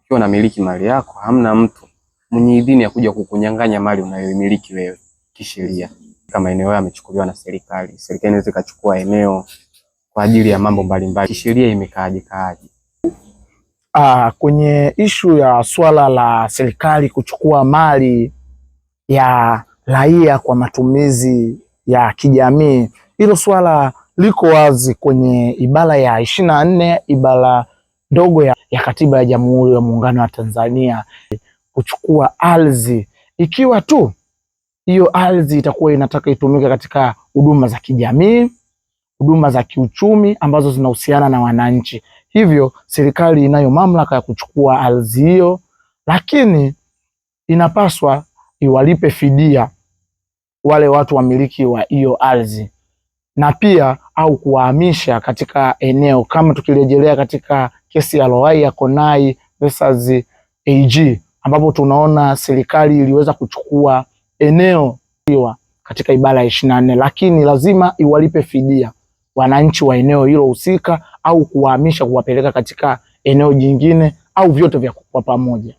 ukiwa unamiliki mali yako, hamna mtu mwenye idhini ya kuja kukunyang'anya mali unayoimiliki wewe kisheria. Kama eneo yamechukuliwa na serikali, serikali inaweza ikachukua eneo kwa ajili ya mambo mbalimbali. Kisheria imekaaje? Kwenye ishu ya swala la serikali kuchukua mali ya raia kwa matumizi ya kijamii, hilo swala liko wazi kwenye ibara ya 24 ibara ndogo ya katiba ya Jamhuri ya Muungano wa Tanzania, kuchukua ardhi ikiwa tu hiyo ardhi itakuwa inataka itumike katika huduma za kijamii, huduma za kiuchumi ambazo zinahusiana na wananchi. Hivyo serikali inayo mamlaka ya kuchukua ardhi hiyo, lakini inapaswa iwalipe fidia wale watu wamiliki wa hiyo ardhi, na pia au kuwahamisha katika eneo, kama tukirejelea katika kesi ya Lowassa Konai versus AG, ambapo tunaona serikali iliweza kuchukua eneo katika ibara ya 24, lakini lazima iwalipe fidia wananchi wa eneo hilo husika, au kuwahamisha kuwapeleka katika eneo jingine, au vyote vya kwa pamoja.